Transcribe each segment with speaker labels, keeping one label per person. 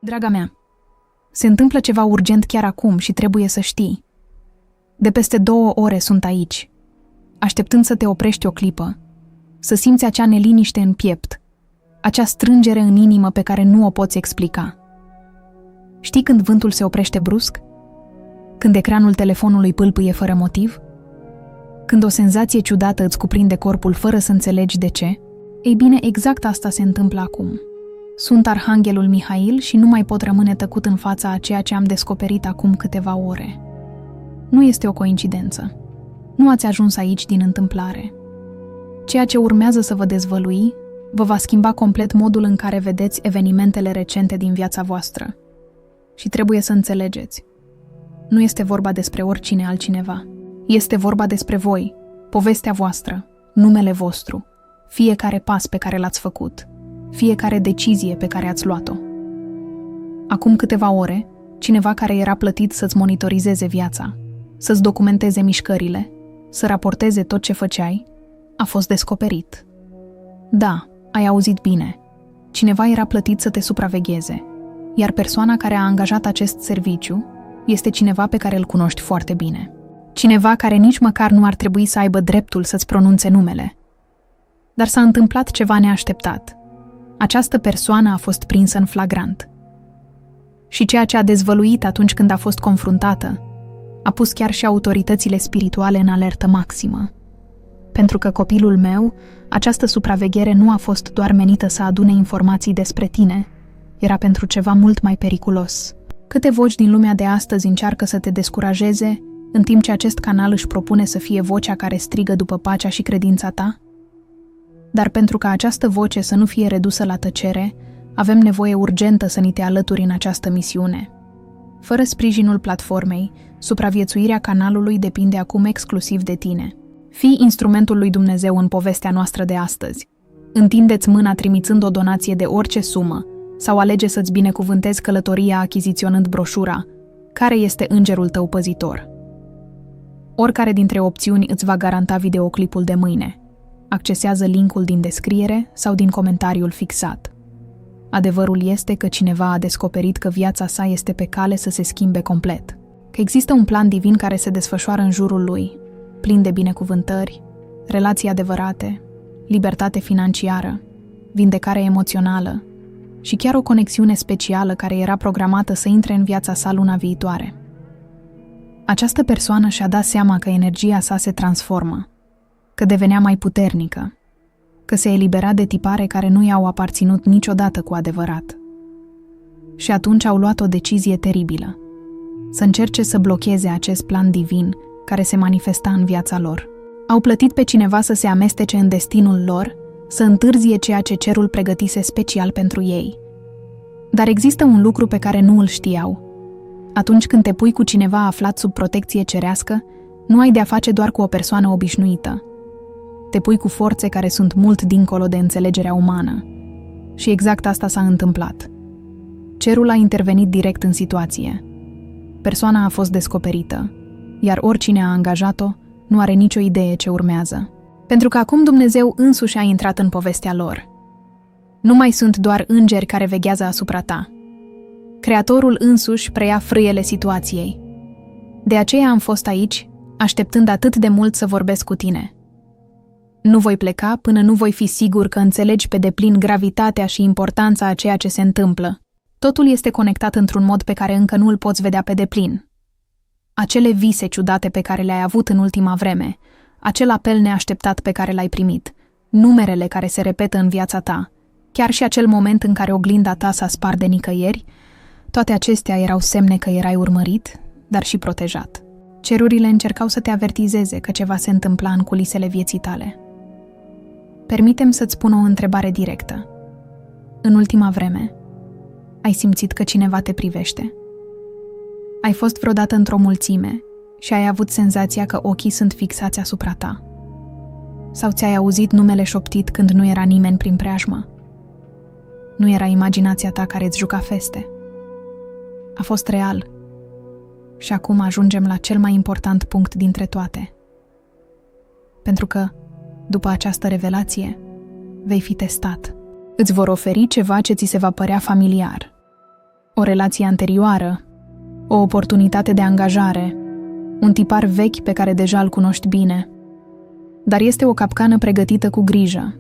Speaker 1: Draga mea, se întâmplă ceva urgent chiar acum și trebuie să știi. De peste 2 ore sunt aici, așteptând să te oprești o clipă, să simți acea neliniște în piept, acea strângere în inimă pe care nu o poți explica. Știi când vântul se oprește brusc? Când ecranul telefonului pâlpâie fără motiv? Când o senzație ciudată îți cuprinde corpul fără să înțelegi de ce? Ei bine, exact asta se întâmplă acum. Sunt Arhanghelul Mihail și nu mai pot rămâne tăcut în fața a ceea ce am descoperit acum câteva ore. Nu este o coincidență. Nu ați ajuns aici din întâmplare. Ceea ce urmează să vă dezvălui vă va schimba complet modul în care vedeți evenimentele recente din viața voastră. Și trebuie să înțelegeți. Nu este vorba despre oricine altcineva. Este vorba despre voi, povestea voastră, numele vostru, fiecare pas pe care l-ați făcut, fiecare decizie pe care ați luat-o. Acum câteva ore, cineva care era plătit să-ți monitorizeze viața, să-ți documenteze mișcările, să raporteze tot ce făceai, a fost descoperit. Da, ai auzit bine. Cineva era plătit să te supravegheze, iar persoana care a angajat acest serviciu este cineva pe care îl cunoști foarte bine. Cineva care nici măcar nu ar trebui să aibă dreptul să-ți pronunțe numele. Dar s-a întâmplat ceva neașteptat. Această persoană a fost prinsă în flagrant. Și ceea ce a dezvăluit atunci când a fost confruntată a pus chiar și autoritățile spirituale în alertă maximă. Pentru că, copilul meu, această supraveghere nu a fost doar menită să adune informații despre tine, era pentru ceva mult mai periculos. Câte voci din lumea de astăzi încearcă să te descurajeze, în timp ce acest canal își propune să fie vocea care strigă după pacea și credința ta? Dar pentru ca această voce să nu fie redusă la tăcere, avem nevoie urgentă să ni te alături în această misiune. Fără sprijinul platformei, supraviețuirea canalului depinde acum exclusiv de tine. Fii instrumentul lui Dumnezeu în povestea noastră de astăzi. Întindeți mâna trimițând o donație de orice sumă sau alege să-ți binecuvântezi călătoria achiziționând broșura Care este îngerul tău păzitor? Oricare dintre opțiuni îți va garanta videoclipul de mâine. Accesează linkul din descriere sau din comentariul fixat. Adevărul este că cineva a descoperit că viața sa este pe cale să se schimbe complet. Că există un plan divin care se desfășoară în jurul lui, plin de binecuvântări, relații adevărate, libertate financiară, vindecare emoțională și chiar o conexiune specială care era programată să intre în viața sa luna viitoare. Această persoană și-a dat seama că energia sa se transformă, că devenea mai puternică, că se elibera de tipare care nu i-au aparținut niciodată cu adevărat. Și atunci au luat o decizie teribilă, să încerce să blocheze acest plan divin care se manifesta în viața lor. Au plătit pe cineva să se amestece în destinul lor, să întârzie ceea ce cerul pregătise special pentru ei. Dar există un lucru pe care nu îl știau. Atunci când te pui cu cineva aflat sub protecție cerească, nu ai de-a face doar cu o persoană obișnuită. Te pui cu forțe care sunt mult dincolo de înțelegerea umană. Și exact asta s-a întâmplat. Cerul a intervenit direct în situație. Persoana a fost descoperită, iar oricine a angajat-o nu are nicio idee ce urmează. Pentru că acum Dumnezeu însuși a intrat în povestea lor. Nu mai sunt doar îngeri care veghează asupra ta. Creatorul însuși preia frâiele situației. De aceea am fost aici, așteptând atât de mult să vorbesc cu tine. Nu voi pleca până nu voi fi sigur că înțelegi pe deplin gravitatea și importanța a ceea ce se întâmplă. Totul este conectat într-un mod pe care încă nu îl poți vedea pe deplin. Acele vise ciudate pe care le-ai avut în ultima vreme, acel apel neașteptat pe care l-ai primit, numerele care se repetă în viața ta, chiar și acel moment în care oglinda ta s-a spart de nicăieri, toate acestea erau semne că erai urmărit, dar și protejat. Cerurile încercau să te avertizeze că ceva se întâmpla în culisele vieții tale. Permite-mi să-ți pun o întrebare directă. În ultima vreme, ai simțit că cineva te privește? Ai fost vreodată într-o mulțime și ai avut senzația că ochii sunt fixați asupra ta? Sau ți-ai auzit numele șoptit când nu era nimeni prin preajmă? Nu era imaginația ta care îți juca feste. A fost real. Și acum ajungem la cel mai important punct dintre toate. Pentru că, după această revelație, vei fi testat. Îți vor oferi ceva ce ți se va părea familiar. relație anterioară, o oportunitate de angajare, un tipar vechi pe care deja îl cunoști bine. Dar este o capcană pregătită cu grijă.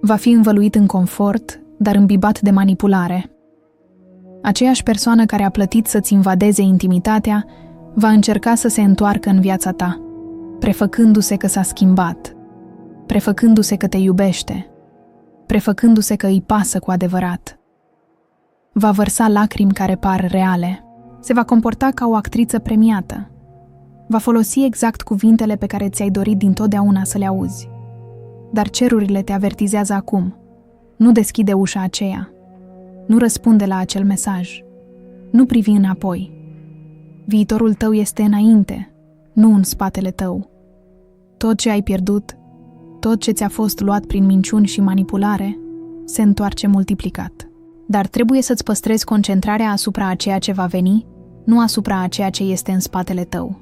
Speaker 1: Va fi învăluit în confort, dar îmbibat de manipulare. Aceeași persoană care a plătit să-ți invadeze intimitatea va încerca să se întoarcă în viața ta, prefăcându-se că s-a schimbat, prefăcându-se că te iubește, prefăcându-se că îi pasă cu adevărat. Va vărsa lacrimi care par reale, se va comporta ca o actriță premiată, va folosi exact cuvintele pe care ți-ai dorit dintotdeauna să le auzi. Dar cerurile te avertizează acum. Nu deschide ușa aceea. Nu răspunde la acel mesaj. Nu privi înapoi. Viitorul tău este înainte, nu în spatele tău. Tot ce ai pierdut, tot ce ți-a fost luat prin minciuni și manipulare, se întoarce multiplicat. Dar trebuie să-ți păstrezi concentrarea asupra a ceea ce va veni, nu asupra a ceea ce este în spatele tău.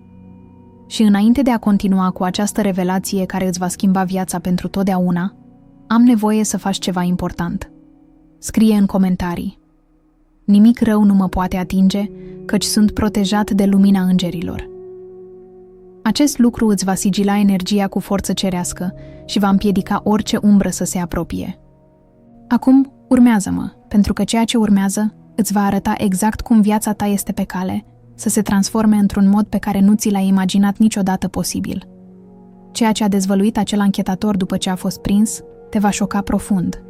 Speaker 1: Și înainte de a continua cu această revelație care îți va schimba viața pentru totdeauna, am nevoie să faci ceva important. Scrie în comentarii: nimic rău nu mă poate atinge, căci sunt protejat de lumina îngerilor. Acest lucru îți va sigila energia cu forță cerească și va împiedica orice umbră să se apropie. Acum, urmează-mă, pentru că ceea ce urmează îți va arăta exact cum viața ta este pe cale să se transforme într-un mod pe care nu ți l-ai imaginat niciodată posibil. Ceea ce a dezvăluit acel anchetator după ce a fost prins te va șoca profund.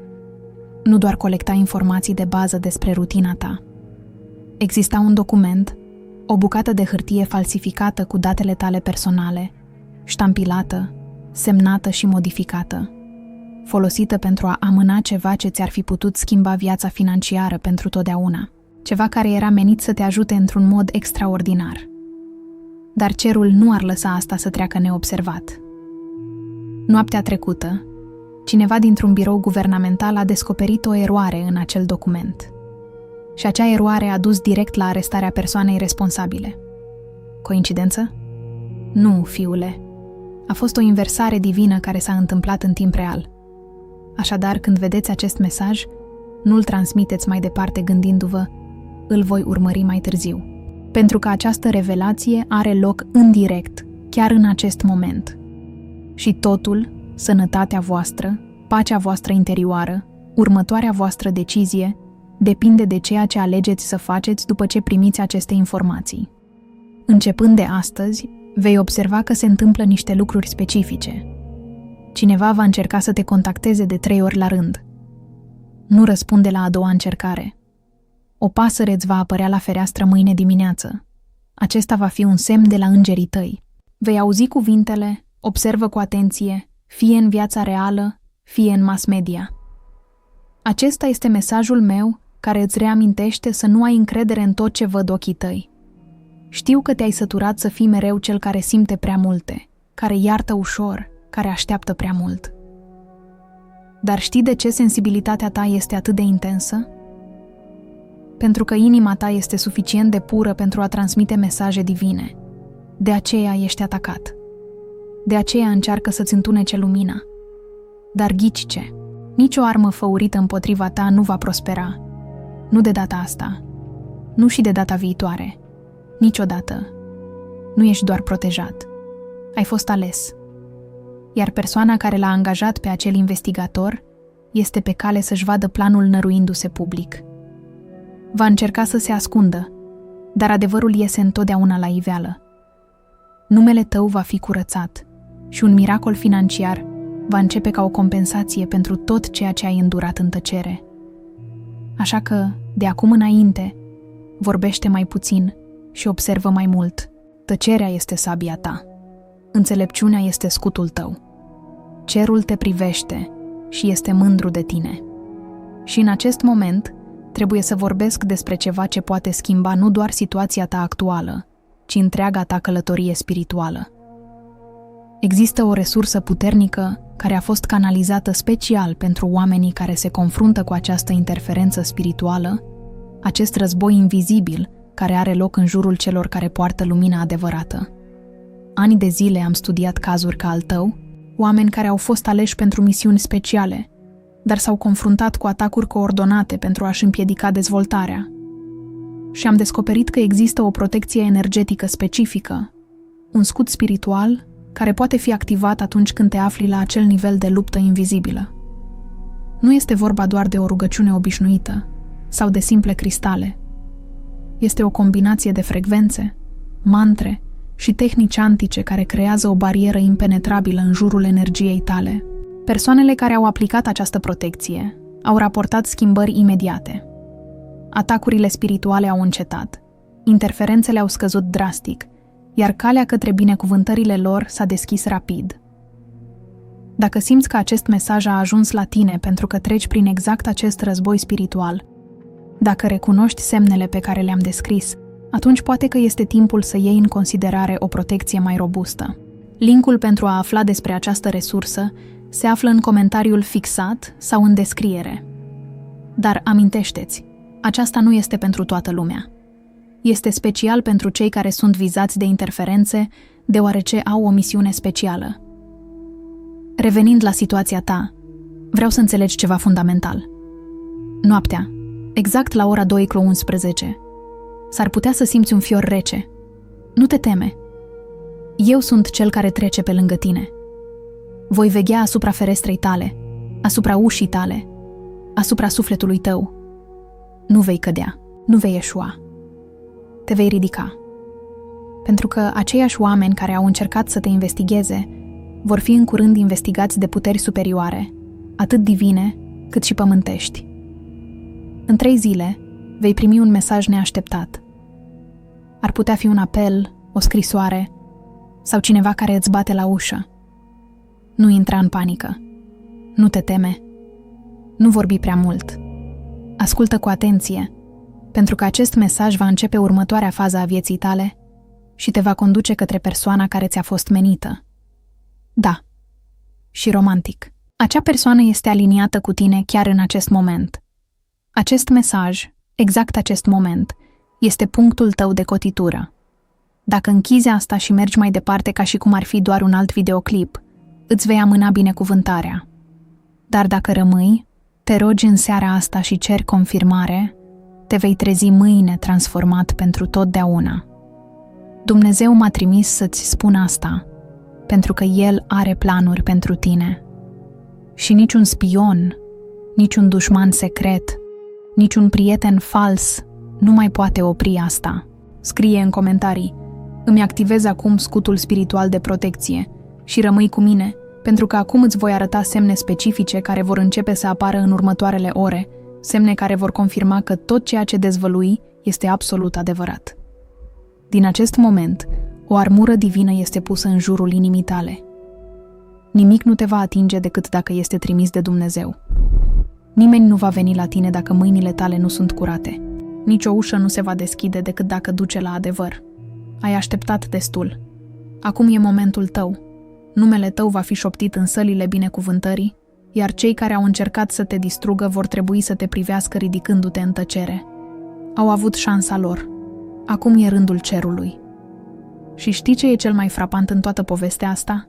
Speaker 1: Nu doar colecta informații de bază despre rutina ta. Exista un document, o bucată de hârtie falsificată cu datele tale personale, ștampilată, semnată și modificată, folosită pentru a amâna ceva ce ți-ar fi putut schimba viața financiară pentru totdeauna, ceva care era menit să te ajute într-un mod extraordinar. Dar cerul nu ar lăsa asta să treacă neobservat. Noaptea trecută, cineva dintr-un birou guvernamental a descoperit o eroare în acel document. Și acea eroare a dus direct la arestarea persoanei responsabile. Coincidență? Nu, fiule. A fost o inversare divină care s-a întâmplat în timp real. Așadar, când vedeți acest mesaj, nu-l transmiteți mai departe gândindu-vă: îl voi urmări mai târziu. Pentru că această revelație are loc în direct, chiar în acest moment. Și totul, sănătatea voastră, pacea voastră interioară, următoarea voastră decizie, depinde de ceea ce alegeți să faceți după ce primiți aceste informații. Începând de astăzi, vei observa că se întâmplă niște lucruri specifice. Cineva va încerca să te contacteze de 3 ori la rând. Nu răspunde la a doua încercare. O pasăre îți va apărea la fereastră mâine dimineață. Acesta va fi un semn de la îngerii tăi. Vei auzi cuvintele: observă cu atenție, fie în viața reală, fie în mass media. Acesta este mesajul meu care îți reamintește să nu ai încredere în tot ce văd ochii tăi. Știu că te-ai săturat să fii mereu cel care simte prea multe, care iartă ușor, care așteaptă prea mult. Dar știi de ce sensibilitatea ta este atât de intensă? Pentru că inima ta este suficient de pură pentru a transmite mesaje divine. De aceea ești atacat. De aceea încearcă să-ți întunece lumina. Dar ghici ce? Nici o armă făurită împotriva ta nu va prospera. Nu de data asta. Nu și de data viitoare. Niciodată. Nu ești doar protejat. Ai fost ales. Iar persoana care l-a angajat pe acel investigator este pe cale să-și vadă planul năruindu-se public. Va încerca să se ascundă, dar adevărul iese întotdeauna la iveală. Numele tău va fi curățat și un miracol financiar va începe ca o compensație pentru tot ceea ce ai îndurat în tăcere. Așa că, de acum înainte, vorbește mai puțin și observă mai mult. Tăcerea este sabia ta. Înțelepciunea este scutul tău. Cerul te privește și este mândru de tine. Și în acest moment, trebuie să vorbesc despre ceva ce poate schimba nu doar situația ta actuală, ci întreaga ta călătorie spirituală. Există o resursă puternică care a fost canalizată special pentru oamenii care se confruntă cu această interferență spirituală, acest război invizibil care are loc în jurul celor care poartă lumina adevărată. Ani de zile am studiat cazuri ca al tău, oameni care au fost aleși pentru misiuni speciale, dar s-au confruntat cu atacuri coordonate pentru a-și împiedica dezvoltarea. și am descoperit că există o protecție energetică specifică, un scut spiritual care poate fi activat atunci când te afli la acel nivel de luptă invizibilă. Nu este vorba doar de o rugăciune obișnuită sau de simple cristale. Este o combinație de frecvențe, mantre și tehnici antice care creează o barieră impenetrabilă în jurul energiei tale. Persoanele care au aplicat această protecție au raportat schimbări imediate. Atacurile spirituale au încetat, interferențele au scăzut drastic, iar calea către binecuvântările lor s-a deschis rapid. Dacă simți că acest mesaj a ajuns la tine pentru că treci prin exact acest război spiritual, dacă recunoști semnele pe care le-am descris, atunci poate că este timpul să iei în considerare o protecție mai robustă. Linkul pentru a afla despre această resursă se află în comentariul fixat sau în descriere. Dar amintește-ți, aceasta nu este pentru toată lumea. Este special pentru cei care sunt vizați de interferențe, deoarece au o misiune specială. Revenind la situația ta, vreau să înțelegi ceva fundamental. Noaptea, exact la ora 2:11, s-ar putea să simți un fior rece. Nu te teme. Eu sunt cel care trece pe lângă tine. Voi veghea asupra ferestrei tale, asupra ușii tale, asupra sufletului tău. Nu vei cădea, nu vei eșua. Te vei ridica. Pentru că aceiași oameni care au încercat să te investigheze vor fi în curând investigați de puteri superioare, atât divine cât și pământești. În 3 zile vei primi un mesaj neașteptat. Ar putea fi un apel, o scrisoare sau cineva care îți bate la ușă. Nu intra în panică. Nu te teme. Nu vorbi prea mult. Ascultă cu atenție, pentru că acest mesaj va începe următoarea fază a vieții tale și te va conduce către persoana care ți-a fost menită. Da. Și romantic. Acea persoană este aliniată cu tine chiar în acest moment. Acest mesaj, exact acest moment, este punctul tău de cotitură. Dacă închizi asta și mergi mai departe ca și cum ar fi doar un alt videoclip, îți vei amâna binecuvântarea. Dar dacă rămâi, te rogi în seara asta și ceri confirmare, te vei trezi mâine transformat pentru totdeauna. Dumnezeu m-a trimis să-ți spun asta, pentru că El are planuri pentru tine. Și niciun spion, niciun dușman secret, niciun prieten fals nu mai poate opri asta. Scrie în comentarii: îmi activez acum scutul spiritual de protecție și rămâi cu mine, pentru că acum îți voi arăta semne specifice care vor începe să apară în următoarele ore, semne care vor confirma că tot ceea ce dezvălui este absolut adevărat. Din acest moment, o armură divină este pusă în jurul inimii tale. Nimic nu te va atinge decât dacă este trimis de Dumnezeu. Nimeni nu va veni la tine dacă mâinile tale nu sunt curate. Nici o ușă nu se va deschide decât dacă duce la adevăr. Ai așteptat destul. Acum e momentul tău. Numele tău va fi șoptit în sălile binecuvântării, iar cei care au încercat să te distrugă vor trebui să te privească ridicându-te în tăcere. Au avut șansa lor. Acum e rândul cerului. Și știi ce e cel mai frapant în toată povestea asta?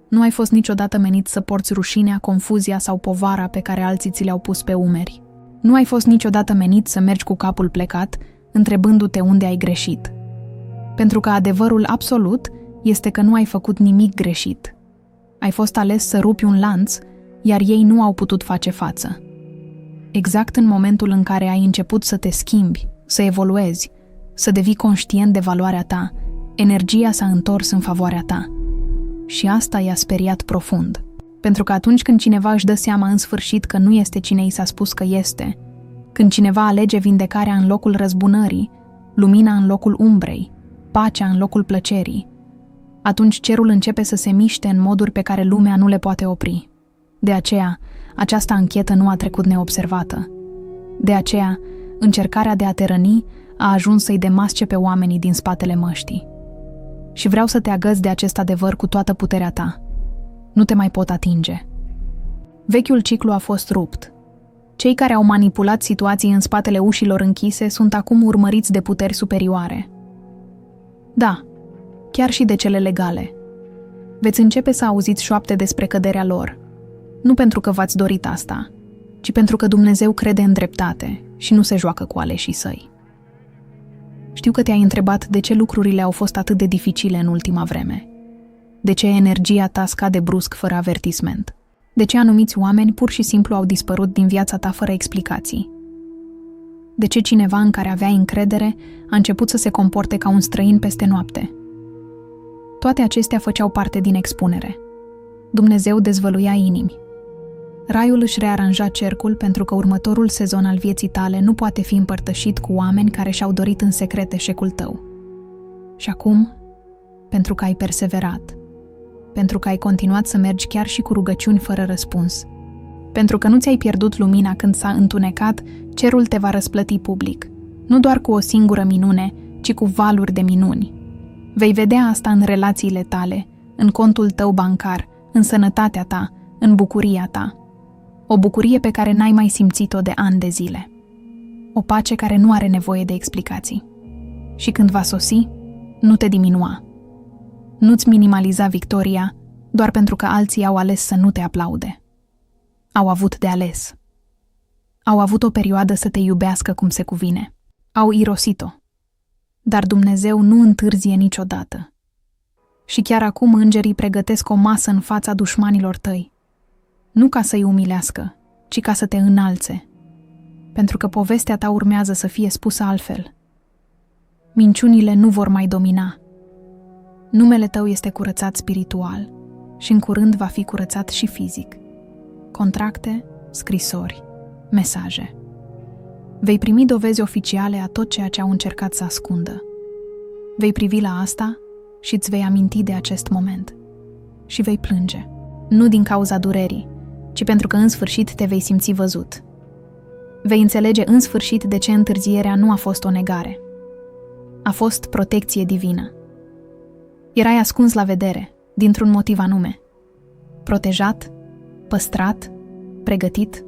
Speaker 1: Nu ai fost niciodată menit să porți rușinea, confuzia sau povara pe care alții ți le-au pus pe umeri. Nu ai fost niciodată menit să mergi cu capul plecat, întrebându-te unde ai greșit. Pentru că adevărul absolut este că nu ai făcut nimic greșit. Ai fost ales să rupi un lanț, iar ei nu au putut face față. Exact în momentul în care ai început să te schimbi, să evoluezi, să devii conștient de valoarea ta, energia s-a întors în favoarea ta. Și asta i-a speriat profund. Pentru că atunci când cineva își dă seama în sfârșit că nu este cine i s-a spus că este, când cineva alege vindecarea în locul răzbunării, lumina în locul umbrei, pacea în locul plăcerii, atunci cerul începe să se miște în moduri pe care lumea nu le poate opri. De aceea, această anchetă nu a trecut neobservată. De aceea, încercarea de a te răni a ajuns să-i demasce pe oamenii din spatele măștii. Și vreau să te agăți de acest adevăr cu toată puterea ta. Nu te mai pot atinge. Vechiul ciclu a fost rupt. Cei care au manipulat situații în spatele ușilor închise sunt acum urmăriți de puteri superioare. Da, chiar și de cele legale. Veți începe să auziți șoapte despre căderea lor. Nu pentru că v-ați dorit asta, ci pentru că Dumnezeu crede în dreptate și nu se joacă cu aleșii săi. Știu că te-ai întrebat de ce lucrurile au fost atât de dificile în ultima vreme. De ce energia ta scade brusc fără avertisment. De ce anumiți oameni pur și simplu au dispărut din viața ta fără explicații. De ce cineva în care aveai încredere a început să se comporte ca un străin peste noapte. Toate acestea făceau parte din expunere. Dumnezeu dezvăluia inimi. Raiul își rearanja cercul pentru că următorul sezon al vieții tale nu poate fi împărtășit cu oameni care și-au dorit în secret eșecul tău. Și acum, pentru că ai perseverat, pentru că ai continuat să mergi chiar și cu rugăciuni fără răspuns, pentru că nu ți-ai pierdut lumina când s-a întunecat, cerul te va răsplăti public, nu doar cu o singură minune, ci cu valuri de minuni. Vei vedea asta în relațiile tale, în contul tău bancar, în sănătatea ta, în bucuria ta. O bucurie pe care n-ai mai simțit-o de ani de zile. O pace care nu are nevoie de explicații. Și când va sosi, nu te diminua. Nu-ți minimaliza victoria doar pentru că alții au ales să nu te aplaude. Au avut de ales. Au avut o perioadă să te iubească cum se cuvine. Au irosit-o. Dar Dumnezeu nu întârzie niciodată. Și chiar acum îngerii pregătesc o masă în fața dușmanilor tăi. Nu ca să-i umilească, ci ca să te înalțe. Pentru că povestea ta urmează să fie spusă altfel. Minciunile nu vor mai domina. Numele tău este curățat spiritual și în curând va fi curățat și fizic. Contracte, scrisori, mesaje. Vei primi dovezi oficiale a tot ceea ce au încercat să ascundă. Vei privi la asta și îți vei aminti de acest moment. Și vei plânge. Nu din cauza durerii, ci pentru că în sfârșit te vei simți văzut. Vei înțelege în sfârșit de ce întârzierea nu a fost o negare. A fost protecție divină. Erai ascuns la vedere, dintr-un motiv anume. Protejat, păstrat, pregătit.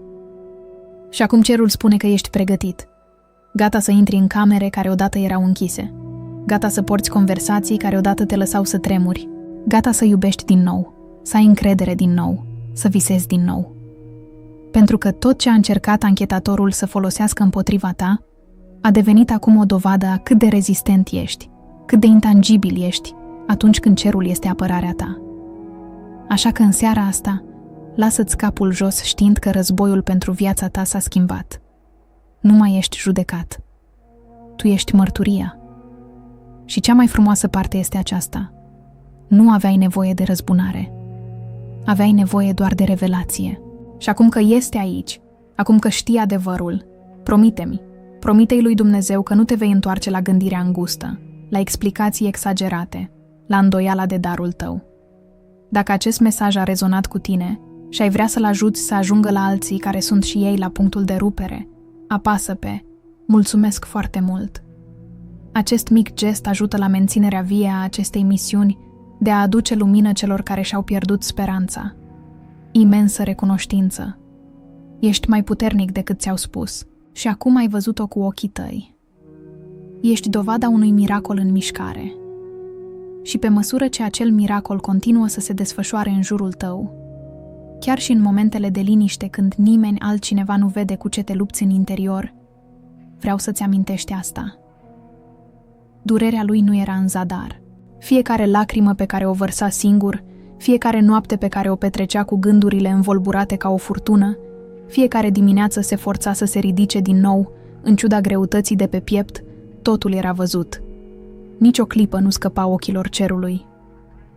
Speaker 1: Și acum cerul spune că ești pregătit. Gata să intri în camere care odată erau închise. Gata să porți conversații care odată te lăsau să tremuri. Gata să iubești din nou, să ai încredere din nou, să visezi din nou. Pentru că tot ce a încercat anchetatorul să folosească împotriva ta a devenit acum o dovadă a cât de rezistent ești, cât de intangibil ești atunci când cerul este apărarea ta. Așa că în seara asta, lasă-ți capul jos știind că războiul pentru viața ta s-a schimbat. Nu mai ești judecat. Tu ești mărturia. Și cea mai frumoasă parte este aceasta. Nu aveai nevoie de răzbunare. Aveai nevoie doar de revelație. Și acum că este aici, acum că știi adevărul, promite-i lui Dumnezeu că nu te vei întoarce la gândirea îngustă, la explicații exagerate, la îndoiala de darul tău. Dacă acest mesaj a rezonat cu tine și ai vrea să-l ajuți să ajungă la alții care sunt și ei la punctul de rupere, apasă pe "Mulțumesc foarte mult". Acest mic gest ajută la menținerea vie a acestei misiuni de a aduce lumină celor care și-au pierdut speranța. Imensă recunoștință. Ești mai puternic decât ți-au spus și acum ai văzut-o cu ochii tăi. Ești dovada unui miracol în mișcare. Și pe măsură ce acel miracol continuă să se desfășoare în jurul tău, chiar și în momentele de liniște când nimeni altcineva nu vede cu ce te lupți în interior, vreau să-ți amintești asta. Durerea lui nu era în zadar. Fiecare lacrimă pe care o vărsa singur, fiecare noapte pe care o petrecea cu gândurile învolburate ca o furtună, fiecare dimineață se forța să se ridice din nou, în ciuda greutății de pe piept, totul era văzut. Nici o clipă nu scăpa ochilor cerului.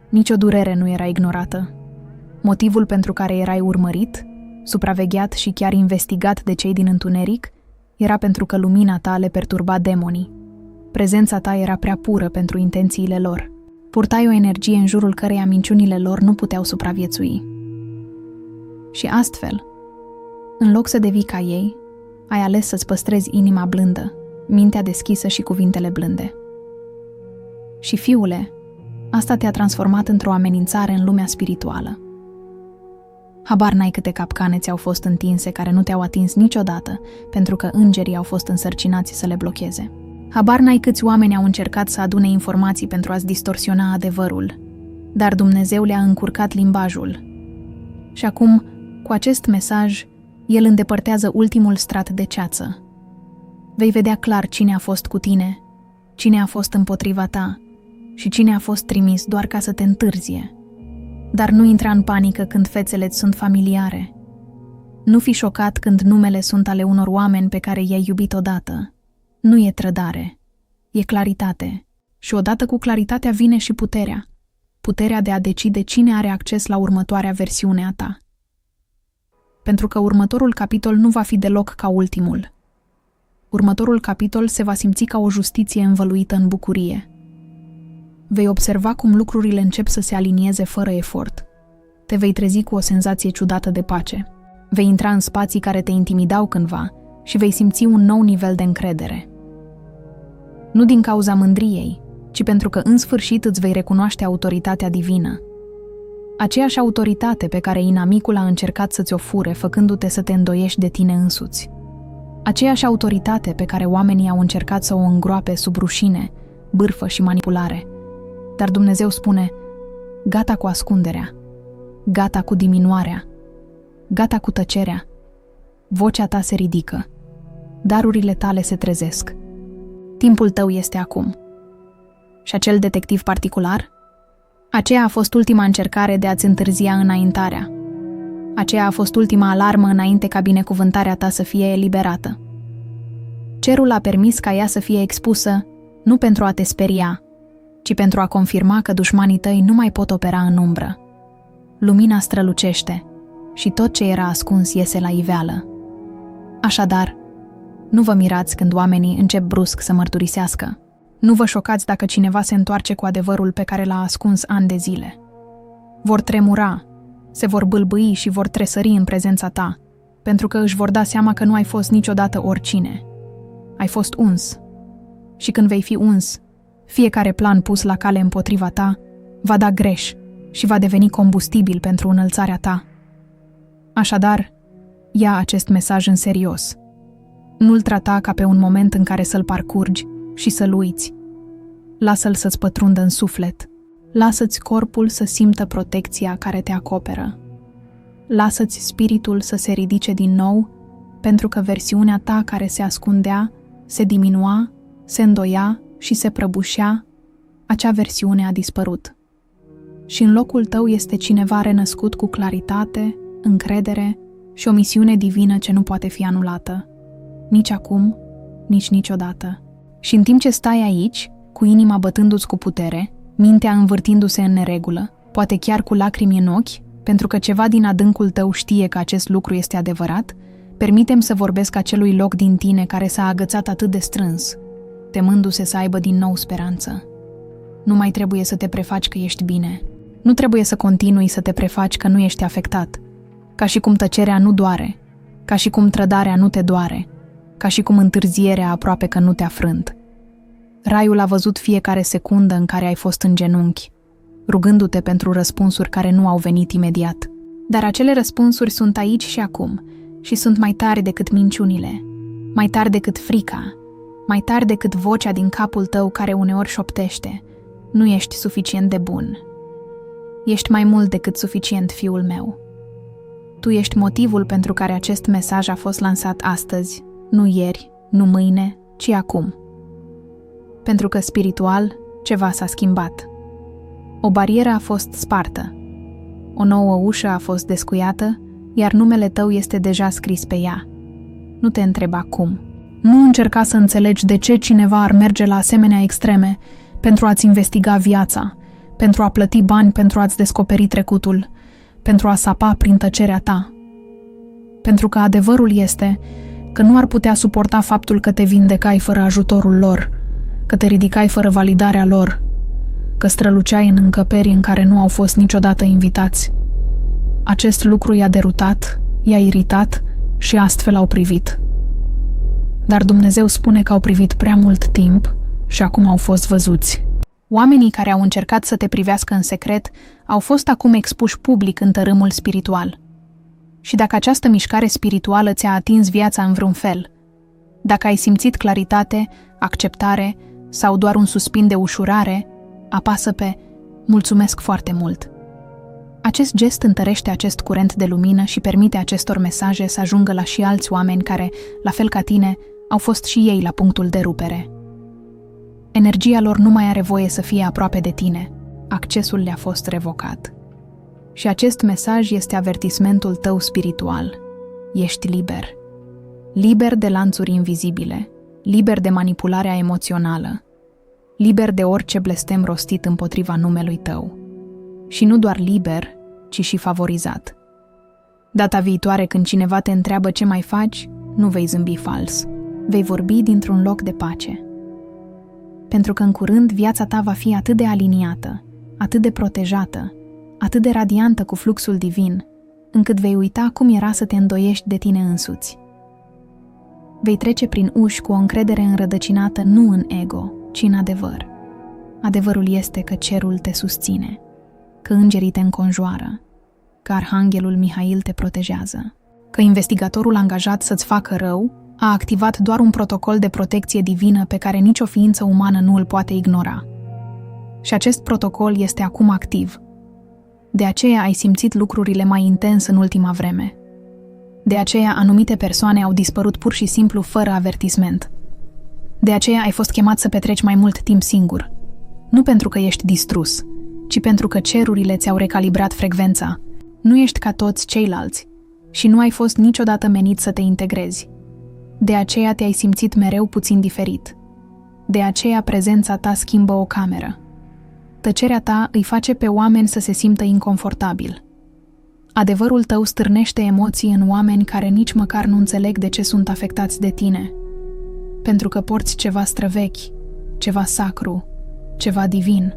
Speaker 1: Nici o durere nu era ignorată. Motivul pentru care erai urmărit, supravegheat și chiar investigat de cei din întuneric, era pentru că lumina ta le perturba demonii. Prezența ta era prea pură pentru intențiile lor. Purtai o energie în jurul căreia minciunile lor nu puteau supraviețui. Și astfel, în loc să devii ca ei, ai ales să-ți păstrezi inima blândă, mintea deschisă și cuvintele blânde. Și, fiule, asta te-a transformat într-o amenințare în lumea spirituală. Habar n-ai câte capcane ți-au fost întinse care nu te-au atins niciodată, pentru că îngerii au fost însărcinați să le blocheze. Habar n-ai câți oameni au încercat să adune informații pentru a-ți distorsiona adevărul, dar Dumnezeu le-a încurcat limbajul. Și acum, cu acest mesaj, El îndepărtează ultimul strat de ceață. Vei vedea clar cine a fost cu tine cine a fost împotriva ta și cine a fost trimis doar ca să te întârzie. Dar nu intra în panică când fețele-ți sunt familiare. Nu fi șocat când numele sunt ale unor oameni pe care i-ai iubit odată. Nu e trădare, e claritate. Și odată cu claritatea vine și puterea. Puterea de a decide cine are acces la următoarea versiune a ta. Pentru că următorul capitol nu va fi deloc ca ultimul. Următorul capitol se va simți ca o justiție învăluită în bucurie. Vei observa cum lucrurile încep să se alinieze fără efort. Te vei trezi cu o senzație ciudată de pace. Vei intra în spații care te intimidau cândva și vei simți un nou nivel de încredere. Nu din cauza mândriei, ci pentru că în sfârșit îți vei recunoaște autoritatea divină. Aceeași autoritate pe care inamicul a încercat să-ți o fure, făcându-te să te îndoiești de tine însuți. Aceeași autoritate pe care oamenii au încercat să o îngroape sub rușine, bârfă și manipulare. Dar Dumnezeu spune, gata cu ascunderea, gata cu diminuarea, gata cu tăcerea. Vocea ta se ridică, darurile tale se trezesc. Timpul tău este acum. Și acel detectiv particular? Aceea a fost ultima încercare de a-ți întârzia înaintarea. Aceea a fost ultima alarmă înainte ca binecuvântarea ta să fie eliberată. Cerul a permis ca ea să fie expusă, nu pentru a te speria, ci pentru a confirma că dușmanii tăi nu mai pot opera în umbră. Lumina strălucește și tot ce era ascuns iese la iveală. Așadar, nu vă mirați când oamenii încep brusc să mărturisească. Nu vă șocați dacă cineva se întoarce cu adevărul pe care l-a ascuns ani de zile. Vor tremura, se vor bâlbâi și vor tresări în prezența ta, pentru că își vor da seama că nu ai fost niciodată oricine. Ai fost uns. Și când vei fi uns, fiecare plan pus la cale împotriva ta va da greș și va deveni combustibil pentru înălțarea ta. Așadar, ia acest mesaj în serios. Nu-l trata ca pe un moment în care să-l parcurgi și să-l uiți. Lasă-l să-ți pătrundă în suflet. Lasă-ți corpul să simtă protecția care te acoperă. Lasă-ți spiritul să se ridice din nou, pentru că versiunea ta care se ascundea, se diminua, se îndoia și se prăbușea, acea versiune a dispărut. Și în locul tău este cineva renăscut cu claritate, încredere și o misiune divină ce nu poate fi anulată. Nici acum, nici niciodată. Și în timp ce stai aici, cu inima bătându-ți cu putere, mintea învârtindu-se în neregulă, poate chiar cu lacrimi în ochi, pentru că ceva din adâncul tău știe că acest lucru este adevărat, permitem să vorbesc acelui loc din tine care s-a agățat atât de strâns, temându-se să aibă din nou speranță. Nu mai trebuie să te prefaci că ești bine. Nu trebuie să continui să te prefaci că nu ești afectat. Ca și cum tăcerea nu doare, ca și cum trădarea nu te doare, ca și cum întârzierea aproape că nu te-a frânt. Raiul a văzut fiecare secundă în care ai fost în genunchi, rugându-te pentru răspunsuri care nu au venit imediat. Dar acele răspunsuri sunt aici și acum și sunt mai tari decât minciunile, mai tari decât frica, mai tari decât vocea din capul tău care uneori șoptește: nu ești suficient de bun. Ești mai mult decât suficient, fiul meu. Tu ești motivul pentru care acest mesaj a fost lansat astăzi, nu ieri, nu mâine, ci acum. Pentru că spiritual ceva s-a schimbat. O barieră a fost spartă. O nouă ușă a fost descuiată, iar numele tău este deja scris pe ea. Nu te întreba cum. Nu încerca să înțelegi de ce cineva ar merge la asemenea extreme pentru a-ți investiga viața, pentru a plăti bani pentru a-ți descoperi trecutul, pentru a sapa prin tăcerea ta. Pentru că adevărul este că nu ar putea suporta faptul că te vindecai fără ajutorul lor, că te ridicai fără validarea lor, că străluceai în încăperi în care nu au fost niciodată invitați. Acest lucru i-a derutat, i-a iritat și astfel au privit. Dar Dumnezeu spune că au privit prea mult timp și acum au fost văzuți. Oamenii care au încercat să te privească în secret au fost acum expuși public în tărâmul spiritual. Și dacă această mișcare spirituală ți-a atins viața în vreun fel, dacă ai simțit claritate, acceptare sau doar un suspin de ușurare, apasă pe "mulțumesc foarte mult". Acest gest întărește acest curent de lumină și permite acestor mesaje să ajungă la și alți oameni care, la fel ca tine, au fost și ei la punctul de rupere. Energia lor nu mai are voie să fie aproape de tine. Accesul le-a fost revocat. Și acest mesaj este avertismentul tău spiritual. Ești liber. Liber de lanțuri invizibile, liber de manipularea emoțională, liber de orice blestem rostit împotriva numelui tău. Și nu doar liber, ci și favorizat. Data viitoare când cineva te întreabă ce mai faci, nu vei zâmbi fals. Vei vorbi dintr-un loc de pace. Pentru că în curând viața ta va fi atât de aliniată, atât de protejată, atât de radiantă cu fluxul divin, încât vei uita cum era să te îndoiești de tine însuți. Vei trece prin uși cu o încredere înrădăcinată nu în ego, ci în adevăr. Adevărul este că cerul te susține, că îngerii te înconjoară, că arhanghelul Mihail te protejează, că investigatorul angajat să-ți facă rău a activat doar un protocol de protecție divină pe care nicio ființă umană nu îl poate ignora. Și acest protocol este acum activ. De aceea ai simțit lucrurile mai intens în ultima vreme. De aceea anumite persoane au dispărut pur și simplu fără avertisment. De aceea ai fost chemat să petreci mai mult timp singur. Nu pentru că ești distrus, ci pentru că cerurile ți-au recalibrat frecvența. Nu ești ca toți ceilalți și nu ai fost niciodată menit să te integrezi. De aceea te-ai simțit mereu puțin diferit. De aceea prezența ta schimbă o cameră. Tăcerea ta îi face pe oameni să se simtă inconfortabil. Adevărul tău stârnește emoții în oameni care nici măcar nu înțeleg de ce sunt afectați de tine. Pentru că porți ceva străvechi, ceva sacru, ceva divin.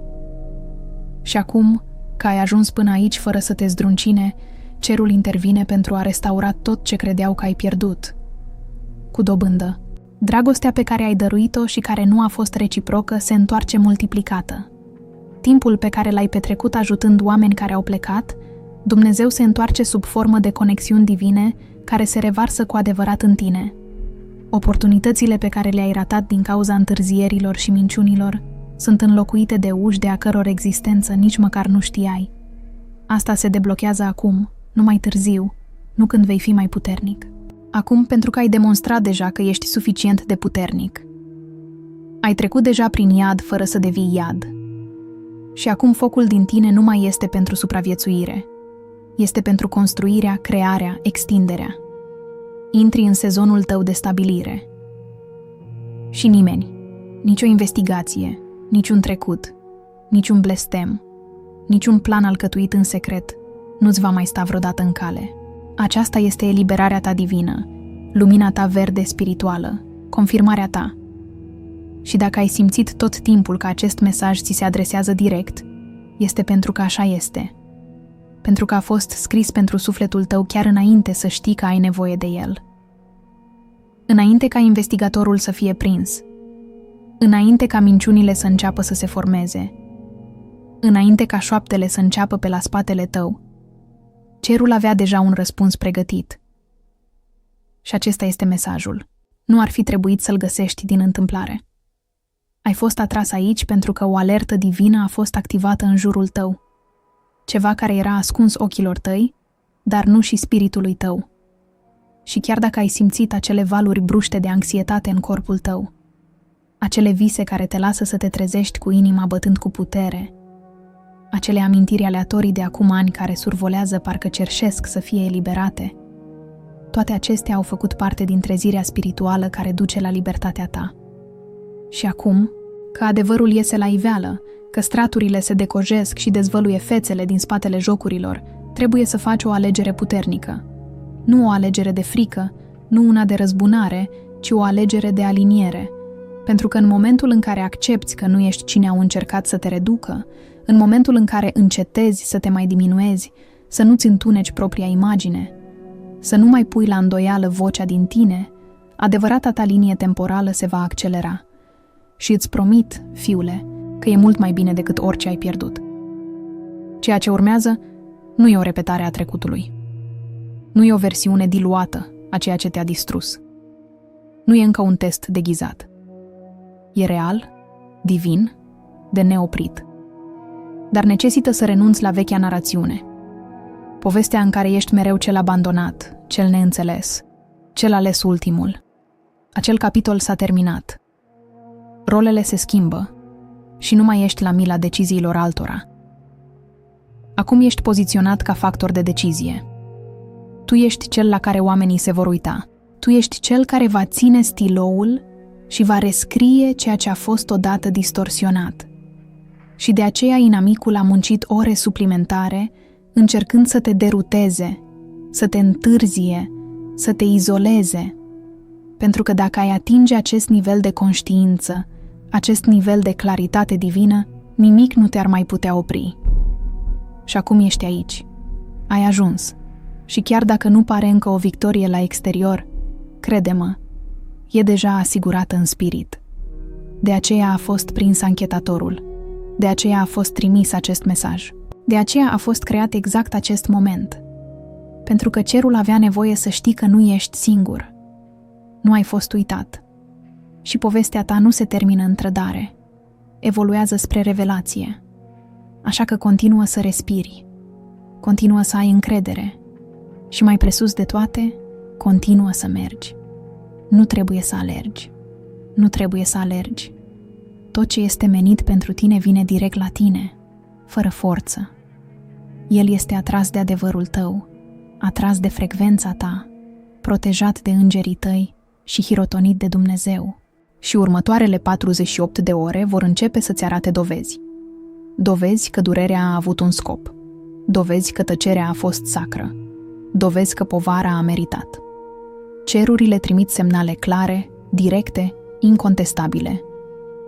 Speaker 1: Și acum, că ai ajuns până aici fără să te zdruncine, cerul intervine pentru a restaura tot ce credeau că ai pierdut. Cu dobândă. Dragostea pe care ai dăruit-o și care nu a fost reciprocă se întoarce multiplicată. Timpul pe care l-ai petrecut ajutând oameni care au plecat, Dumnezeu se întoarce sub formă de conexiuni divine care se revarsă cu adevărat în tine. Oportunitățile pe care le-ai ratat din cauza întârzierilor și minciunilor sunt înlocuite de uși de a căror existență nici măcar nu știai. Asta se deblochează acum, nu mai târziu, nu când vei fi mai puternic. Acum pentru că ai demonstrat deja că ești suficient de puternic. Ai trecut deja prin iad fără să devii iad. Și acum focul din tine nu mai este pentru supraviețuire. Este pentru construirea, crearea, extinderea. Intri în sezonul tău de stabilire. Și nimeni, nicio investigație, niciun trecut, niciun blestem, niciun plan alcătuit în secret nu-ți va mai sta vreodată în cale. Aceasta este eliberarea ta divină, lumina ta verde spirituală, confirmarea ta. Și dacă ai simțit tot timpul că acest mesaj ți se adresează direct, este pentru că așa este. Pentru că a fost scris pentru sufletul tău chiar înainte să știi că ai nevoie de el. Înainte ca investigatorul să fie prins. Înainte ca minciunile să înceapă să se formeze. Înainte ca șoaptele să înceapă pe la spatele tău. Cerul avea deja un răspuns pregătit. Și acesta este mesajul. Nu ar fi trebuit să-l găsești din întâmplare. Ai fost atras aici pentru că o alertă divină a fost activată în jurul tău. Ceva care era ascuns ochilor tăi, dar nu și spiritului tău. Și chiar dacă ai simțit acele valuri bruște de anxietate în corpul tău, acele vise care te lasă să te trezești cu inima bătând cu putere, acele amintiri aleatorii de acum ani care survolează parcă cerșesc să fie eliberate, toate acestea au făcut parte din trezirea spirituală care duce la libertatea ta. Și acum, că adevărul iese la iveală, că straturile se decojesc și dezvăluie fețele din spatele jocurilor, trebuie să faci o alegere puternică. Nu o alegere de frică, nu una de răzbunare, ci o alegere de aliniere. Pentru că în momentul în care accepți că nu ești cine au încercat să te reducă, în momentul în care încetezi să te mai diminuezi, să nu-ți întuneci propria imagine, să nu mai pui la îndoială vocea din tine, adevărata ta linie temporală se va accelera. Și îți promit, fiule, că e mult mai bine decât orice ai pierdut. Ceea ce urmează nu e o repetare a trecutului. Nu e o versiune diluată a ceea ce te-a distrus. Nu e încă un test deghizat. E real, divin, de neoprit. Dar necesită să renunți la vechea narațiune. Povestea în care ești mereu cel abandonat, cel neînțeles, cel ales ultimul. Acel capitol s-a terminat. Rolele se schimbă și nu mai ești la mila deciziilor altora. Acum ești poziționat ca factor de decizie. Tu ești cel la care oamenii se vor uita. Tu ești cel care va ține stiloul și va rescrie ceea ce a fost odată distorsionat. Și de aceea inamicul a muncit ore suplimentare încercând să te deruteze, să te întârzie, să te izoleze. Pentru că dacă ai atinge acest nivel de conștiință, acest nivel de claritate divină, nimic nu te-ar mai putea opri. Și acum ești aici. Ai ajuns. Și chiar dacă nu pare încă o victorie la exterior, crede-mă, e deja asigurată în spirit. De aceea a fost prins anchetatorul. De aceea a fost trimis acest mesaj. De aceea a fost creat exact acest moment. Pentru că cerul avea nevoie să știi că nu ești singur. Nu ai fost uitat. Și povestea ta nu se termină în trădare. Evoluează spre revelație. Așa că continuă să respiri. Continuă să ai încredere. Și mai presus de toate, continuă să mergi. Nu trebuie să alergi. Nu trebuie să alergi. Tot ce este menit pentru tine vine direct la tine, fără forță. El este atras de adevărul tău, atras de frecvența ta, protejat de îngerii tăi și hirotonit de Dumnezeu. Și următoarele 48 de ore vor începe să-ți arate dovezi. Dovezi că durerea a avut un scop. Dovezi că tăcerea a fost sacră. Dovezi că povara a meritat. Cerurile trimit semnale clare, directe, incontestabile.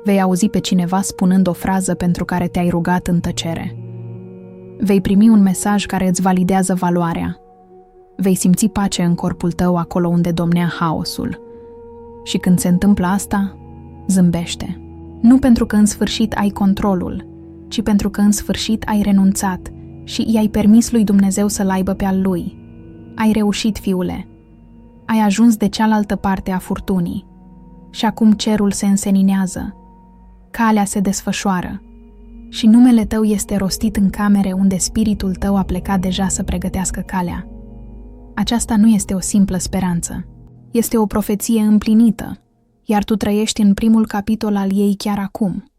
Speaker 1: Vei auzi pe cineva spunând o frază pentru care te-ai rugat în tăcere. Vei primi un mesaj care îți validează valoarea. Vei simți pace în corpul tău acolo unde domnea haosul. Și când se întâmplă asta, zâmbește. Nu pentru că în sfârșit ai controlul, ci pentru că în sfârșit ai renunțat și i-ai permis lui Dumnezeu să-l aibă pe al lui. Ai reușit, fiule. Ai ajuns de cealaltă parte a furtunii. Și acum cerul se înseninează. Calea se desfășoară. Și numele tău este rostit în camere unde spiritul tău a plecat deja să pregătească calea. Aceasta nu este o simplă speranță. Este o profeție împlinită, iar tu trăiești în primul capitol al ei chiar acum.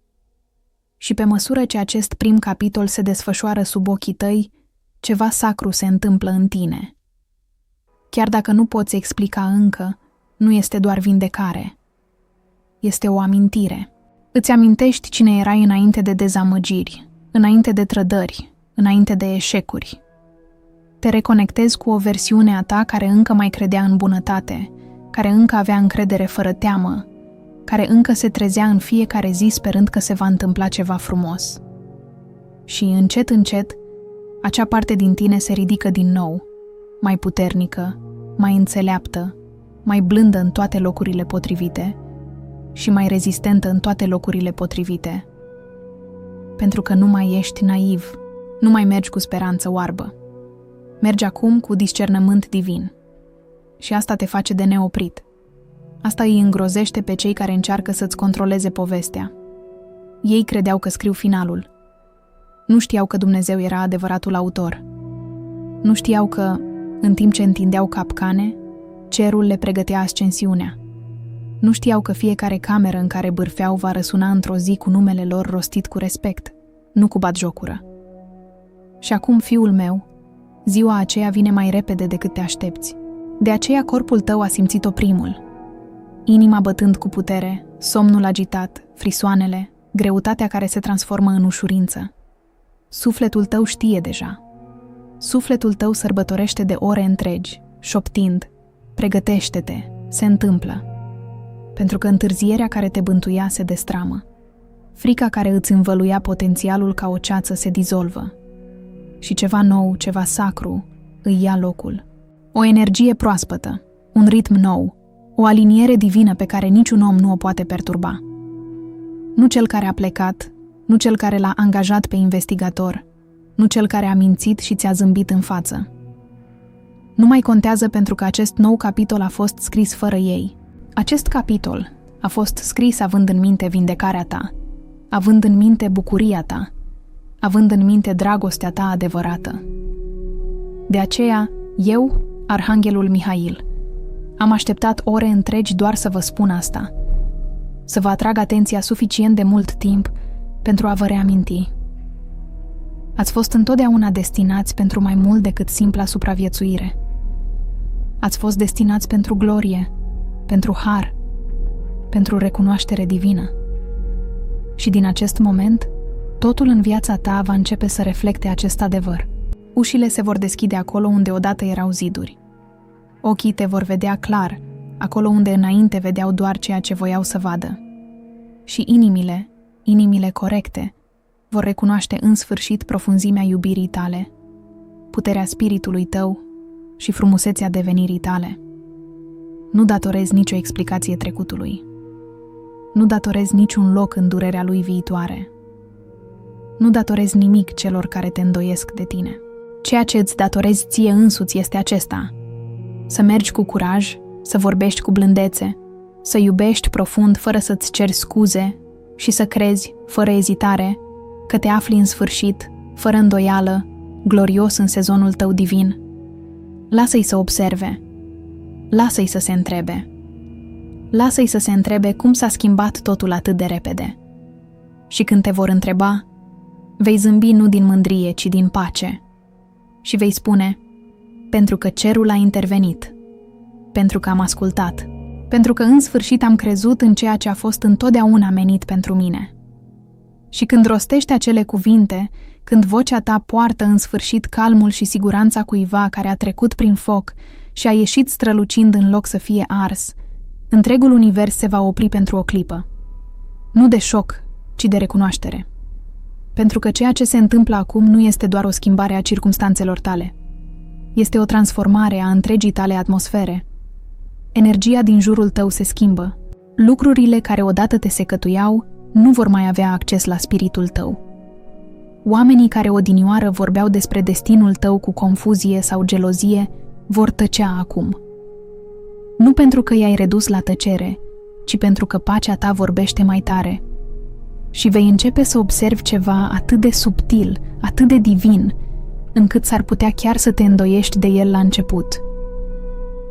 Speaker 1: Și pe măsură ce acest prim capitol se desfășoară sub ochii tăi, ceva sacru se întâmplă în tine. Chiar dacă nu poți explica încă, nu este doar vindecare. Este o amintire. Îți amintești cine erai înainte de dezamăgiri, înainte de trădări, înainte de eșecuri. Te reconectezi cu o versiune a ta care încă mai credea în bunătate, care încă avea încredere fără teamă, care încă se trezea în fiecare zi sperând că se va întâmpla ceva frumos. Și încet, încet, acea parte din tine se ridică din nou, mai puternică, mai înțeleaptă, mai blândă în toate locurile potrivite și mai rezistentă în toate locurile potrivite. Pentru că nu mai ești naiv, nu mai mergi cu speranță oarbă. Mergi acum cu discernământ divin. Și asta te face de neoprit. Asta îi îngrozește pe cei care încearcă să-ți controleze povestea. Ei credeau că scriu finalul. Nu știau că Dumnezeu era adevăratul autor. Nu știau că, în timp ce întindeau capcane, cerul le pregătea ascensiunea. Nu știau că fiecare cameră în care bârfeau va răsuna într-o zi cu numele lor rostit cu respect, nu cu batjocură. Și acum, fiul meu, ziua aceea vine mai repede decât te aștepți. De aceea corpul tău a simțit-o primul. Inima bătând cu putere, somnul agitat, frisoanele, greutatea care se transformă în ușurință. Sufletul tău știe deja. Sufletul tău sărbătorește de ore întregi, șoptind, pregătește-te, se întâmplă. Pentru că întârzierea care te bântuia se destramă. Frica care îți învăluia potențialul ca o ceață se dizolvă. Și ceva nou, ceva sacru, îi ia locul. O energie proaspătă, un ritm nou, o aliniere divină pe care niciun om nu o poate perturba. Nu cel care a plecat, nu cel care l-a angajat pe investigator, nu cel care a mințit și ți-a zâmbit în față. Nu mai contează pentru că acest nou capitol a fost scris fără ei. Acest capitol a fost scris având în minte vindecarea ta, având în minte bucuria ta, având în minte dragostea ta adevărată. De aceea, eu, Arhanghelul Mihail, am așteptat ore întregi doar să vă spun asta. să vă atrag atenția suficient de mult timp pentru a vă reaminti. Ați fost întotdeauna destinați pentru mai mult decât simpla supraviețuire. Ați fost destinați pentru glorie, pentru har, pentru recunoaștere divină. Și din acest moment, totul în viața ta va începe să reflecte acest adevăr. Ușile se vor deschide acolo unde odată erau ziduri. Ochii te vor vedea clar, acolo unde înainte vedeau doar ceea ce voiau să vadă. Și inimile corecte, vor recunoaște în sfârșit profunzimea iubirii tale, puterea spiritului tău și frumusețea devenirii tale. Nu datorezi nicio explicație trecutului. Nu datorezi niciun loc în durerea lui viitoare. Nu datorezi nimic celor care te îndoiesc de tine. Ceea ce îți datorezi ție însuți este acesta: să mergi cu curaj, să vorbești cu blândețe, să iubești profund fără să-ți ceri scuze și să crezi, fără ezitare, că te afli în sfârșit, fără îndoială, glorios în sezonul tău divin. Lasă-i să observe. Lasă-i să se întrebe. Lasă-i să se întrebe cum s-a schimbat totul atât de repede. Și când te vor întreba, vei zâmbi nu din mândrie, ci din pace. Și vei spune: pentru că cerul a intervenit, pentru că am ascultat, pentru că în sfârșit am crezut în ceea ce a fost întotdeauna menit pentru mine. Și când rostești acele cuvinte, când vocea ta poartă în sfârșit calmul și siguranța cuiva care a trecut prin foc și a ieșit strălucind în loc să fie ars, întregul univers se va opri pentru o clipă. Nu de șoc, ci de recunoaștere. Pentru că ceea ce se întâmplă acum nu este doar o schimbare a circumstanțelor tale. Este o transformare a întregii tale atmosfere. Energia din jurul tău se schimbă. Lucrurile care odată te secătuiau nu vor mai avea acces la spiritul tău. Oamenii care odinioară vorbeau despre destinul tău cu confuzie sau gelozie vor tăcea acum. Nu pentru că i-ai redus la tăcere, ci pentru că pacea ta vorbește mai tare. Și vei începe să observi ceva atât de subtil, atât de divin, încât s-ar putea chiar să te îndoiești de el la început.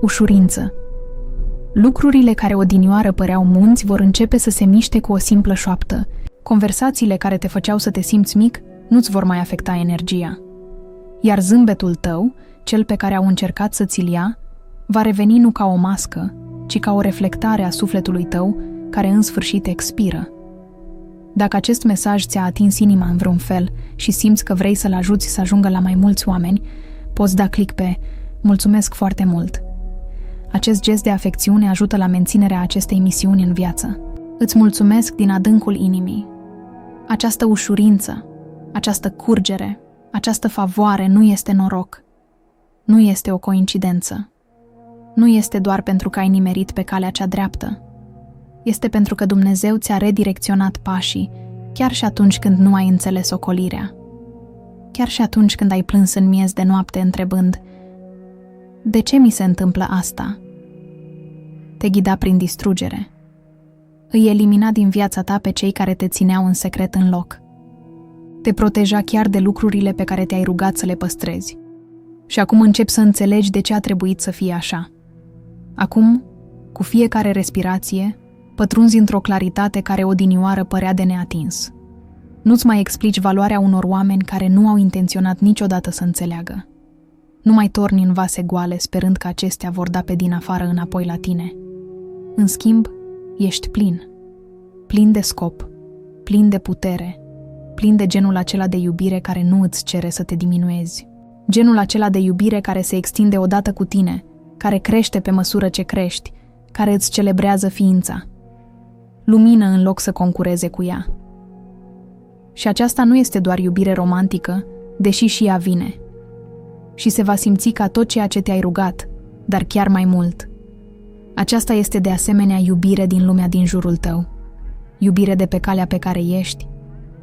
Speaker 1: Ușurință. Lucrurile care odinioară păreau munți vor începe să se miște cu o simplă șoaptă. Conversațiile care te făceau să te simți mic nu-ți vor mai afecta energia. Iar zâmbetul tău, cel pe care au încercat să ți-l ia, va reveni nu ca o mască, ci ca o reflectare a sufletului tău, care în sfârșit expiră. Dacă acest mesaj ți-a atins inima în vreun fel și simți că vrei să-l ajuți să ajungă la mai mulți oameni, poți da click pe "Mulțumesc foarte mult". Acest gest de afecțiune ajută la menținerea acestei misiuni în viață. Îți mulțumesc din adâncul inimii. Această ușurință, această curgere, această favoare nu este noroc. Nu este o coincidență. Nu este doar pentru că ai nimerit pe calea cea dreaptă. Este pentru că Dumnezeu ți-a redirecționat pașii, chiar și atunci când nu ai înțeles ocolirea. Chiar și atunci când ai plâns în miez de noapte întrebând: de ce mi se întâmplă asta? Te ghida prin distrugere. Îi elimina din viața ta pe cei care te țineau în secret în loc. Te proteja chiar de lucrurile pe care te-ai rugat să le păstrezi. Și acum începi să înțelegi de ce a trebuit să fie așa. Acum, cu fiecare respirație, pătrunzi într-o claritate care odinioară părea de neatins. Nu-ți mai explici valoarea unor oameni care nu au intenționat niciodată să înțeleagă. Nu mai torni în vase goale sperând că acestea vor da pe din afară înapoi la tine. În schimb, ești plin. Plin de scop, plin de putere, plin de genul acela de iubire care nu îți cere să te diminuezi. Genul acela de iubire care se extinde odată cu tine, care crește pe măsură ce crești, care îți celebrează ființa. Lumină în loc să concureze cu ea. Și aceasta nu este doar iubire romantică, deși și ea vine. Și se va simți ca tot ceea ce te-ai rugat, dar chiar mai mult. Aceasta este de asemenea iubire din lumea din jurul tău. Iubire de pe calea pe care ești,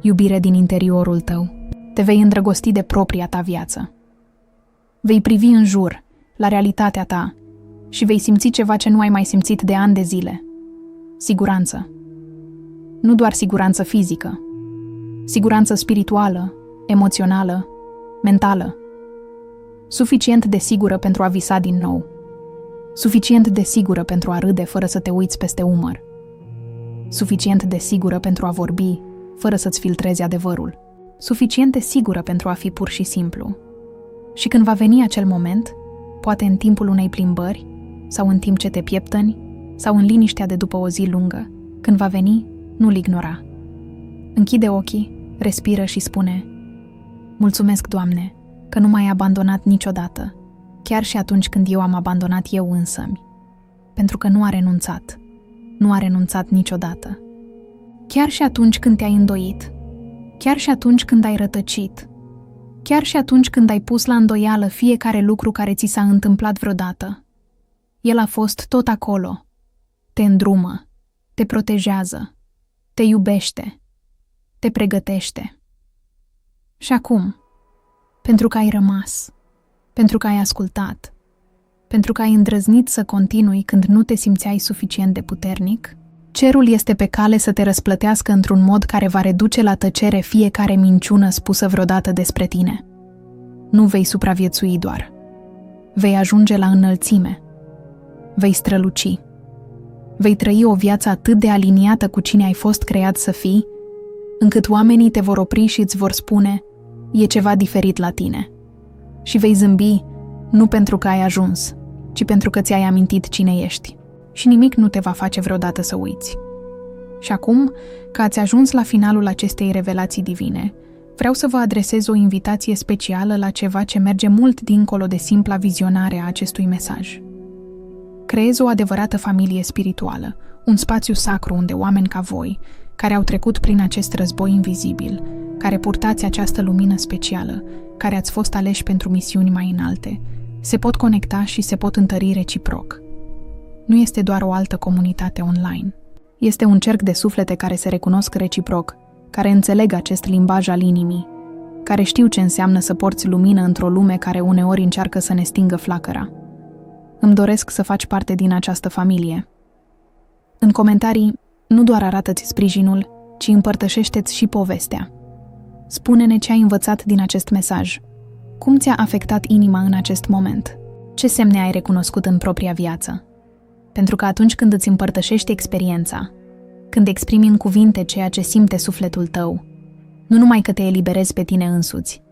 Speaker 1: iubire din interiorul tău. Te vei îndrăgosti de propria ta viață. Vei privi în jur, la realitatea ta, și vei simți ceva ce nu ai mai simțit de ani de zile. Siguranță. Nu doar siguranță fizică. Siguranță spirituală, emoțională, mentală. Suficient de sigură pentru a visa din nou. Suficient de sigură pentru a râde fără să te uiți peste umăr. suficient de sigură pentru a vorbi, fără să-ți filtrezi adevărul, suficient de sigură pentru a fi pur și simplu. Și când va veni acel moment, poate în timpul unei plimbări, sau în timp ce te pieptăni, sau în liniștea de după o zi lungă, când va veni, nu-l ignora. Închide ochii, respiră și spune: mulțumesc, Doamne, că nu m-ai abandonat niciodată, chiar și atunci când eu am abandonat eu însămi. Pentru că nu a renunțat. Nu a renunțat niciodată. Chiar și atunci când te-ai îndoit, chiar și atunci când ai rătăcit, chiar și atunci când ai pus la îndoială fiecare lucru care ți s-a întâmplat vreodată, El a fost tot acolo. Te îndrumă, te protejează, te iubește, te pregătește. Și acum, pentru că ai rămas, pentru că ai ascultat, pentru că ai îndrăznit să continui când nu te simțeai suficient de puternic, cerul este pe cale să te răsplătească într-un mod care va reduce la tăcere fiecare minciună spusă vreodată despre tine. Nu vei supraviețui doar. Vei ajunge la înălțime. Vei străluci. Vei trăi o viață atât de aliniată cu cine ai fost creat să fii, încât oamenii te vor opri și îți vor spune: e ceva diferit la tine. Și vei zâmbi, nu pentru că ai ajuns, ci pentru că ți-ai amintit cine ești. Și nimic nu te va face vreodată să uiți. Și acum, că ați ajuns la finalul acestei revelații divine, vreau să vă adresez o invitație specială la ceva ce merge mult dincolo de simpla vizionare a acestui mesaj. Creez o adevărată familie spirituală, un spațiu sacru unde oameni ca voi, care au trecut prin acest război invizibil, care purtați această lumină specială, care ați fost aleși pentru misiuni mai înalte, se pot conecta și se pot întări reciproc. Nu este doar o altă comunitate online. Este un cerc de suflete care se recunosc reciproc, care înțeleg acest limbaj al inimii, care știu ce înseamnă să porți lumină într-o lume care uneori încearcă să ne stingă flacăra. Îmi doresc să faci parte din această familie. În comentarii, nu doar arată-ți sprijinul, ci împărtășește-ți și povestea. Spune-ne ce ai învățat din acest mesaj. Cum ți-a afectat inima în acest moment? Ce semne ai recunoscut în propria viață? Pentru că atunci când îți împărtășești experiența, când exprimi în cuvinte ceea ce simte sufletul tău, nu numai că te eliberezi pe tine însuți,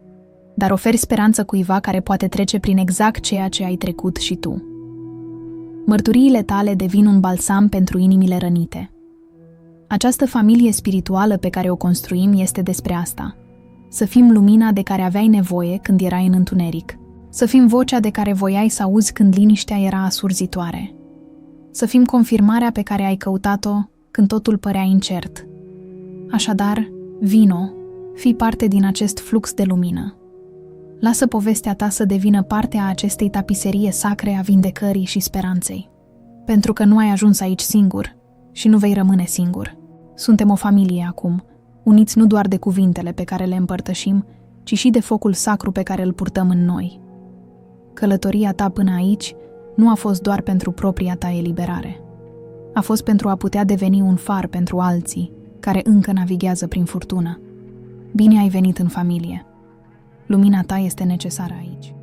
Speaker 1: dar oferi speranță cuiva care poate trece prin exact ceea ce ai trecut și tu. Mărturiile tale devin un balsam pentru inimile rănite. Această familie spirituală pe care o construim este despre asta. Să fim lumina de care aveai nevoie când erai în întuneric. Să fim vocea de care voiai să auzi când liniștea era asurzitoare. Să fim confirmarea pe care ai căutat-o când totul părea incert. Așadar, vino, fii parte din acest flux de lumină. Lasă povestea ta să devină parte a acestei tapiserie sacre a vindecării și speranței. Pentru că nu ai ajuns aici singur și nu vei rămâne singur. Suntem o familie acum, uniți nu doar de cuvintele pe care le împărtășim, ci și de focul sacru pe care îl purtăm în noi. Călătoria ta până aici nu a fost doar pentru propria ta eliberare. A fost pentru a putea deveni un far pentru alții care încă navighează prin furtună. Bine ai venit în familie. Lumina ta este necesară aici.